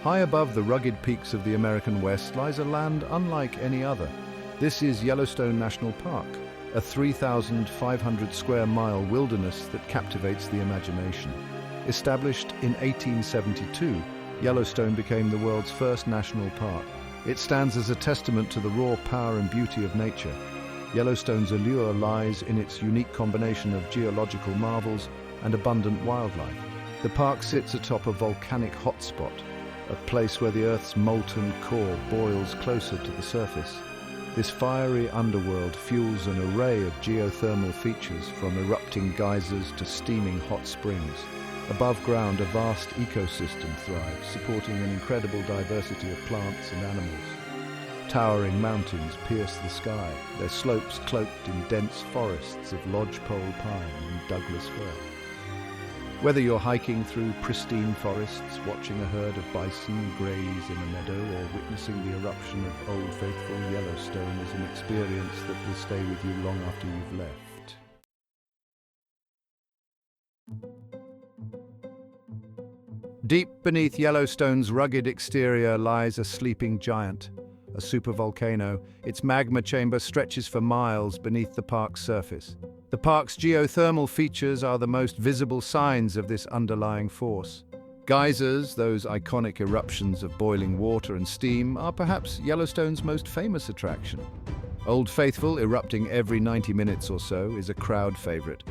High above the rugged peaks of the American West lies a land unlike any other. This is Yellowstone National Park, a 3,500 square mile wilderness that captivates the imagination. Established in 1872, Yellowstone became the world's first national park. It stands as a testament to the raw power and beauty of nature. Yellowstone's allure lies in its unique combination of geological marvels and abundant wildlife. The park sits atop a volcanic hotspot, a place where the Earth's molten core boils closer to the surface. This fiery underworld fuels an array of geothermal features, from erupting geysers to steaming hot springs. Above ground, a vast ecosystem thrives, supporting an incredible diversity of plants and animals. Towering mountains pierce the sky, their slopes cloaked in dense forests of lodgepole pine and Douglas fir. Whether you're hiking through pristine forests, watching a herd of bison graze in a meadow, or witnessing the eruption of Old Faithful, Yellowstone is an experience that will stay with you long after you've left. Deep beneath Yellowstone's rugged exterior lies a sleeping giant, a supervolcano. Its magma chamber stretches for miles beneath the park's surface. The park's geothermal features are the most visible signs of this underlying force. Geysers, those iconic eruptions of boiling water and steam, are perhaps Yellowstone's most famous attraction. Old Faithful, erupting every 90 minutes or so, is a crowd favorite.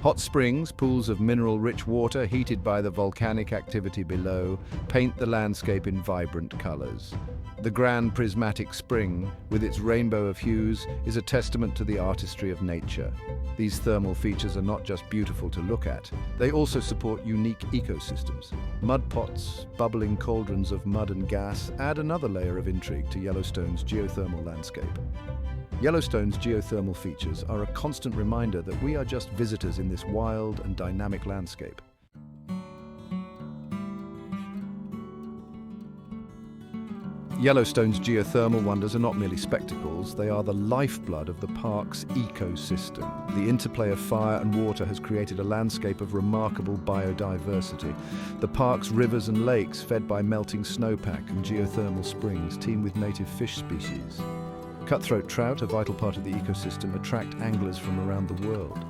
Hot springs, pools of mineral-rich water heated by the volcanic activity below, paint the landscape in vibrant colors. The grand prismatic spring, with its rainbow of hues, is a testament to the artistry of nature. These thermal features are not just beautiful to look at, they also support unique ecosystems. Mud pots, bubbling cauldrons of mud and gas add another layer of intrigue to Yellowstone's geothermal landscape. Yellowstone's geothermal features are a constant reminder that we are just visitors in this wild and dynamic landscape. Yellowstone's geothermal wonders are not merely spectacles, they are the lifeblood of the park's ecosystem. The interplay of fire and water has created a landscape of remarkable biodiversity. The park's rivers and lakes, fed by melting snowpack and geothermal springs, teem with native fish species. Cutthroat trout, a vital part of the ecosystem, attract anglers from around the world.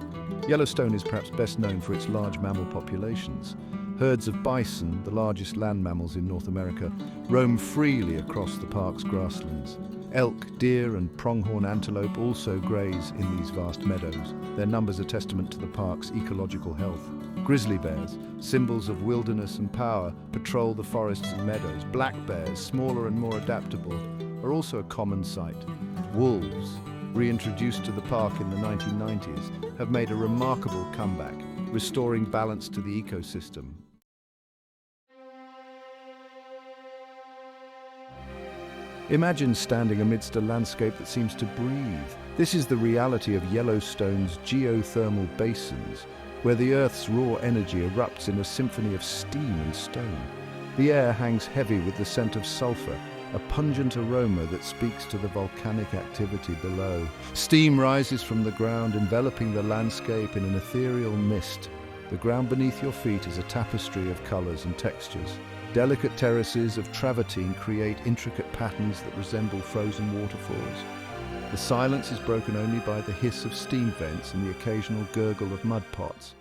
Yellowstone is perhaps best known for its large mammal populations. Herds of bison, the largest land mammals in North America, roam freely across the park's grasslands. Elk, deer and pronghorn antelope also graze in these vast meadows. Their numbers are testament to the park's ecological health. Grizzly bears, symbols of wilderness and power, patrol the forests and meadows. Black bears, smaller and more adaptable, are also a common sight. Wolves, reintroduced to the park in the 1990s, have made a remarkable comeback, restoring balance to the ecosystem. Imagine standing amidst a landscape that seems to breathe. This is the reality of Yellowstone's geothermal basins, where the Earth's raw energy erupts in a symphony of steam and stone. The air hangs heavy with the scent of sulfur, a pungent aroma that speaks to the volcanic activity below. Steam rises from the ground, enveloping the landscape in an ethereal mist. The ground beneath your feet is a tapestry of colors and textures. Delicate terraces of travertine create intricate patterns that resemble frozen waterfalls. The silence is broken only by the hiss of steam vents and the occasional gurgle of mud pots.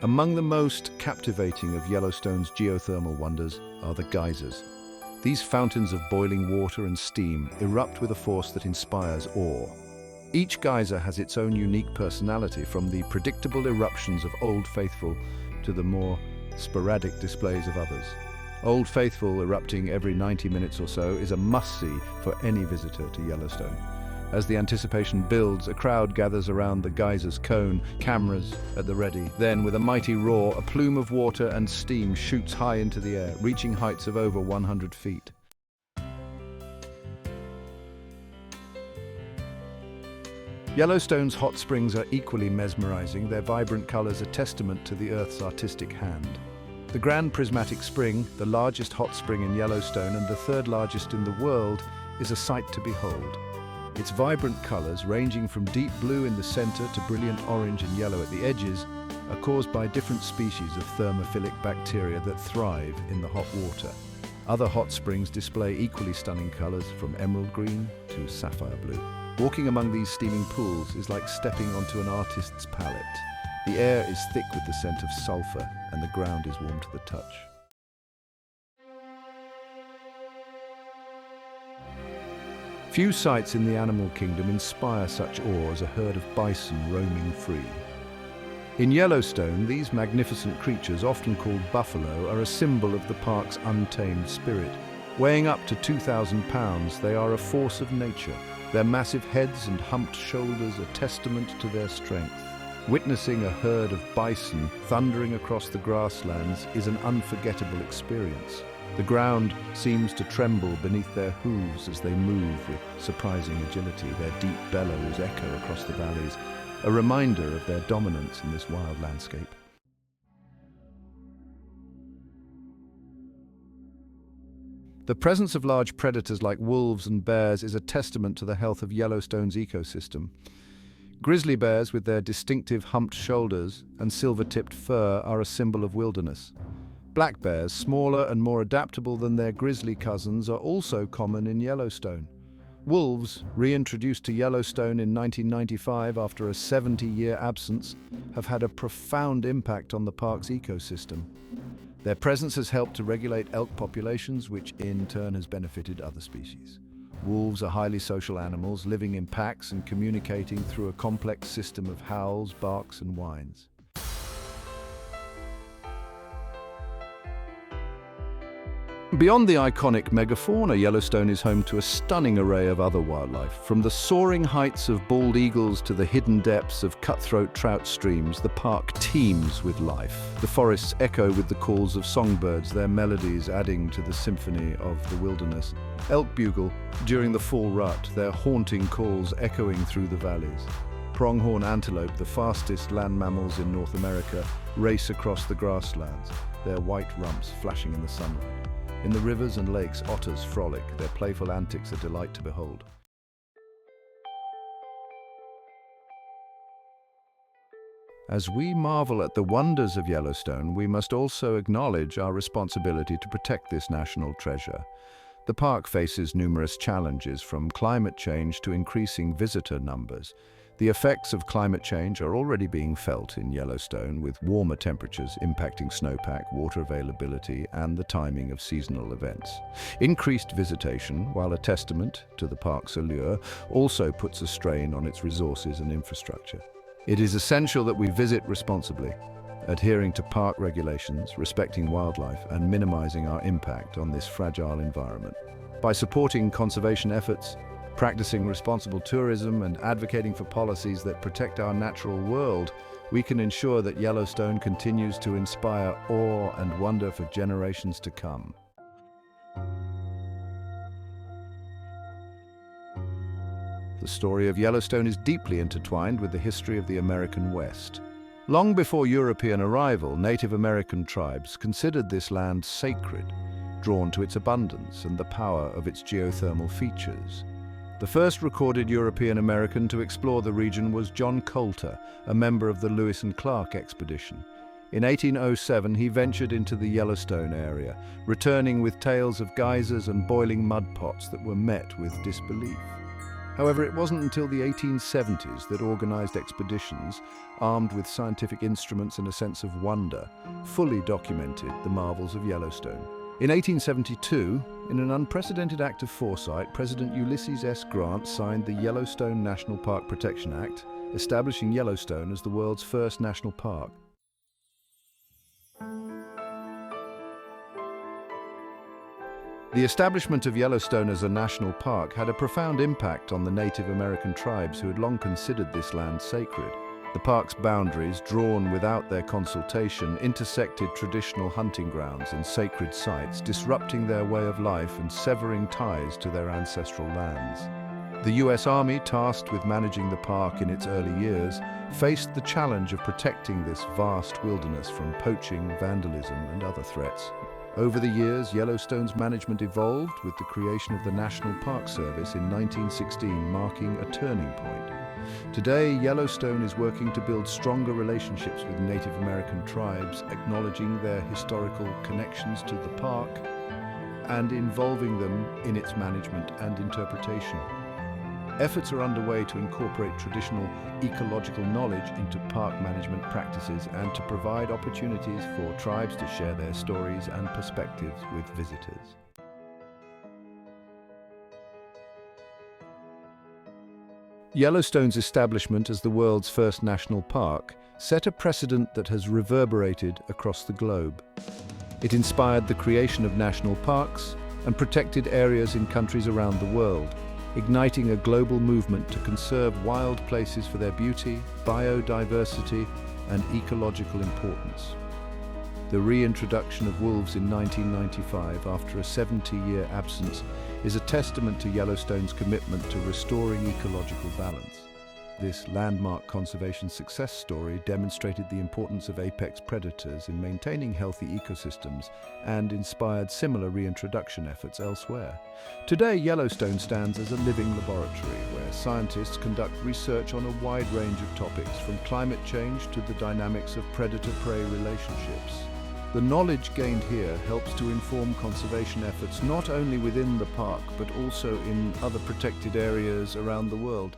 Among the most captivating of Yellowstone's geothermal wonders are the geysers. These fountains of boiling water and steam erupt with a force that inspires awe. Each geyser has its own unique personality, from the predictable eruptions of Old Faithful to the more sporadic displays of others. Old Faithful, erupting every 90 minutes or so, is a must-see for any visitor to Yellowstone. As the anticipation builds, a crowd gathers around the geyser's cone, cameras at the ready. Then, with a mighty roar, a plume of water and steam shoots high into the air, reaching heights of over 100 feet. Yellowstone's hot springs are equally mesmerizing. Their vibrant colors are testament to the Earth's artistic hand. The Grand Prismatic Spring, the largest hot spring in Yellowstone and the third largest in the world, is a sight to behold. Its vibrant colors, ranging from deep blue in the center to brilliant orange and yellow at the edges, are caused by different species of thermophilic bacteria that thrive in the hot water. Other hot springs display equally stunning colors, from emerald green to sapphire blue. Walking among these steaming pools is like stepping onto an artist's palette. The air is thick with the scent of sulfur, and the ground is warm to the touch. Few sights in the animal kingdom inspire such awe as a herd of bison roaming free. In Yellowstone, these magnificent creatures, often called buffalo, are a symbol of the park's untamed spirit. Weighing up to 2,000 pounds, they are a force of nature. Their massive heads and humped shoulders are testament to their strength. Witnessing a herd of bison thundering across the grasslands is an unforgettable experience. The ground seems to tremble beneath their hooves as they move with surprising agility. Their deep bellows echo across the valleys, a reminder of their dominance in this wild landscape. The presence of large predators like wolves and bears is a testament to the health of Yellowstone's ecosystem. Grizzly bears, with their distinctive humped shoulders and silver-tipped fur, are a symbol of wilderness. Black bears, smaller and more adaptable than their grizzly cousins, are also common in Yellowstone. Wolves, reintroduced to Yellowstone in 1995 after a 70-year absence, have had a profound impact on the park's ecosystem. Their presence has helped to regulate elk populations, which in turn has benefited other species. Wolves are highly social animals, living in packs and communicating through a complex system of howls, barks, and whines. Beyond the iconic megafauna, Yellowstone is home to a stunning array of other wildlife. From the soaring heights of bald eagles to the hidden depths of cutthroat trout streams, the park teems with life. The forests echo with the calls of songbirds, their melodies adding to the symphony of the wilderness. Elk bugle during the fall rut, their haunting calls echoing through the valleys. Pronghorn antelope, the fastest land mammals in North America, race across the grasslands, their white rumps flashing in the sunlight. In the rivers and lakes, otters frolic, their playful antics a delight to behold. As we marvel at the wonders of Yellowstone, we must also acknowledge our responsibility to protect this national treasure. The park faces numerous challenges, from climate change to increasing visitor numbers. The effects of climate change are already being felt in Yellowstone, with warmer temperatures impacting snowpack, water availability, and the timing of seasonal events. Increased visitation, while a testament to the park's allure, also puts a strain on its resources and infrastructure. It is essential that we visit responsibly, adhering to park regulations, respecting wildlife, and minimizing our impact on this fragile environment. By supporting conservation efforts, practicing responsible tourism, and advocating for policies that protect our natural world, we can ensure that Yellowstone continues to inspire awe and wonder for generations to come. The story of Yellowstone is deeply intertwined with the history of the American West. Long before European arrival, Native American tribes considered this land sacred, drawn to its abundance and the power of its geothermal features. The first recorded European American to explore the region was John Coulter, a member of the Lewis and Clark expedition. In 1807, he ventured into the Yellowstone area, returning with tales of geysers and boiling mud pots that were met with disbelief. However, it wasn't until the 1870s that organized expeditions, armed with scientific instruments and a sense of wonder, fully documented the marvels of Yellowstone. In 1872, in an unprecedented act of foresight, President Ulysses S. Grant signed the Yellowstone National Park Protection Act, establishing Yellowstone as the world's first national park. The establishment of Yellowstone as a national park had a profound impact on the Native American tribes who had long considered this land sacred. The park's boundaries, drawn without their consultation, intersected traditional hunting grounds and sacred sites, disrupting their way of life and severing ties to their ancestral lands. The U.S. Army, tasked with managing the park in its early years, faced the challenge of protecting this vast wilderness from poaching, vandalism, and other threats. Over the years, Yellowstone's management evolved, with the creation of the National Park Service in 1916 marking a turning point. Today, Yellowstone is working to build stronger relationships with Native American tribes, acknowledging their historical connections to the park and involving them in its management and interpretation. Efforts are underway to incorporate traditional ecological knowledge into park management practices and to provide opportunities for tribes to share their stories and perspectives with visitors. Yellowstone's establishment as the world's first national park set a precedent that has reverberated across the globe. It inspired the creation of national parks and protected areas in countries around the world, igniting a global movement to conserve wild places for their beauty, biodiversity, and ecological importance. The reintroduction of wolves in 1995, after a 70-year absence, is a testament to Yellowstone's commitment to restoring ecological balance. This landmark conservation success story demonstrated the importance of apex predators in maintaining healthy ecosystems and inspired similar reintroduction efforts elsewhere. Today, Yellowstone stands as a living laboratory where scientists conduct research on a wide range of topics, from climate change to the dynamics of predator-prey relationships. The knowledge gained here helps to inform conservation efforts not only within the park but also in other protected areas around the world.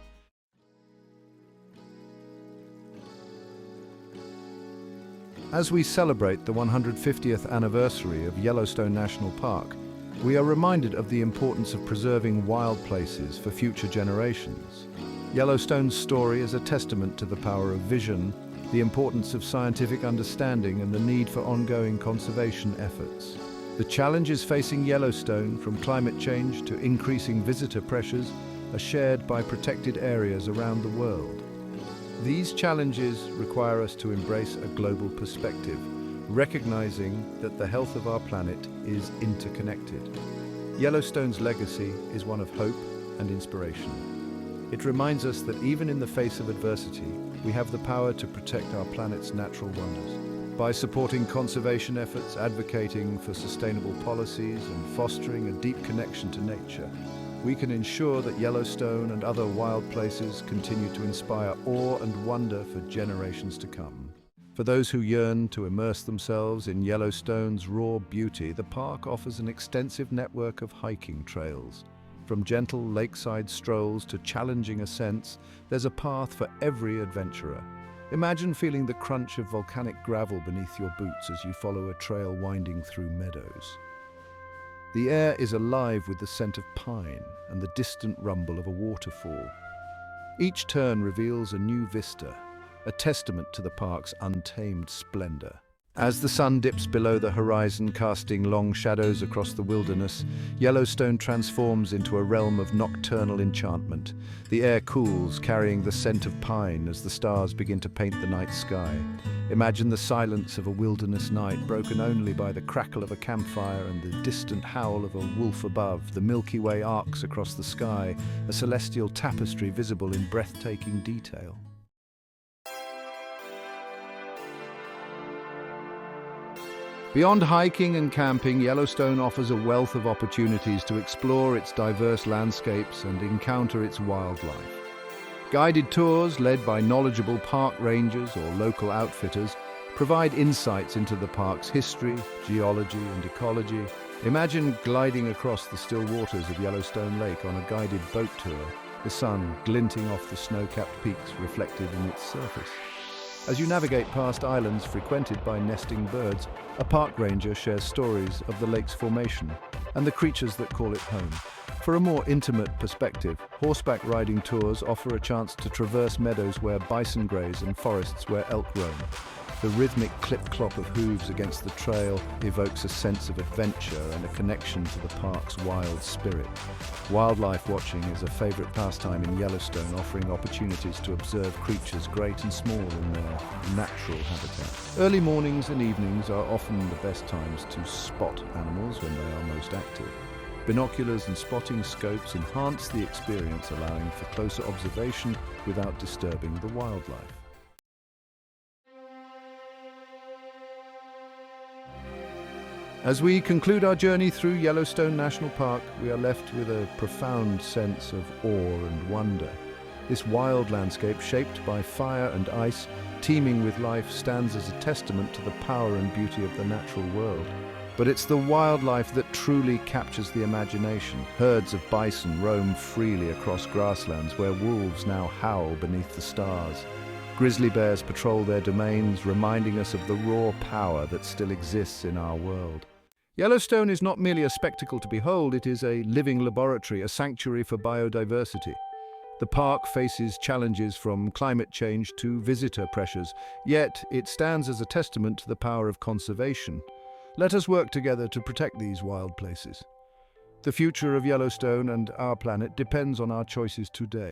As we celebrate the 150th anniversary of Yellowstone National Park, we are reminded of the importance of preserving wild places for future generations. Yellowstone's story is a testament to the power of vision, the importance of scientific understanding, and the need for ongoing conservation efforts. The challenges facing Yellowstone, from climate change to increasing visitor pressures, are shared by protected areas around the world. These challenges require us to embrace a global perspective, recognizing that the health of our planet is interconnected. Yellowstone's legacy is one of hope and inspiration. It reminds us that even in the face of adversity, we have the power to protect our planet's natural wonders. By supporting conservation efforts, advocating for sustainable policies, and fostering a deep connection to nature, we can ensure that Yellowstone and other wild places continue to inspire awe and wonder for generations to come. For those who yearn to immerse themselves in Yellowstone's raw beauty, the park offers an extensive network of hiking trails. From gentle lakeside strolls to challenging ascents, there's a path for every adventurer. Imagine feeling the crunch of volcanic gravel beneath your boots as you follow a trail winding through meadows. The air is alive with the scent of pine and the distant rumble of a waterfall. Each turn reveals a new vista, a testament to the park's untamed splendor. As the sun dips below the horizon, casting long shadows across the wilderness, Yellowstone transforms into a realm of nocturnal enchantment. The air cools, carrying the scent of pine as the stars begin to paint the night sky. Imagine the silence of a wilderness night, broken only by the crackle of a campfire and the distant howl of a wolf above. The Milky Way arcs across the sky, a celestial tapestry visible in breathtaking detail. Beyond hiking and camping, Yellowstone offers a wealth of opportunities to explore its diverse landscapes and encounter its wildlife. Guided tours led by knowledgeable park rangers or local outfitters provide insights into the park's history, geology, and ecology. Imagine gliding across the still waters of Yellowstone Lake on a guided boat tour, the sun glinting off the snow-capped peaks reflected in its surface. As you navigate past islands frequented by nesting birds, a park ranger shares stories of the lake's formation and the creatures that call it home. For a more intimate perspective, horseback riding tours offer a chance to traverse meadows where bison graze and forests where elk roam. The rhythmic clip-clop of hooves against the trail evokes a sense of adventure and a connection to the park's wild spirit. Wildlife watching is a favorite pastime in Yellowstone, offering opportunities to observe creatures great and small in their natural habitat. Early mornings and evenings are often the best times to spot animals when they are most active. Binoculars and spotting scopes enhance the experience, allowing for closer observation without disturbing the wildlife. As we conclude our journey through Yellowstone National Park, we are left with a profound sense of awe and wonder. This wild landscape, shaped by fire and ice, teeming with life, stands as a testament to the power and beauty of the natural world. But it's the wildlife that truly captures the imagination. Herds of bison roam freely across grasslands where wolves now howl beneath the stars. Grizzly bears patrol their domains, reminding us of the raw power that still exists in our world. Yellowstone is not merely a spectacle to behold, it is a living laboratory, a sanctuary for biodiversity. The park faces challenges from climate change to visitor pressures, yet it stands as a testament to the power of conservation. Let us work together to protect these wild places. The future of Yellowstone and our planet depends on our choices today.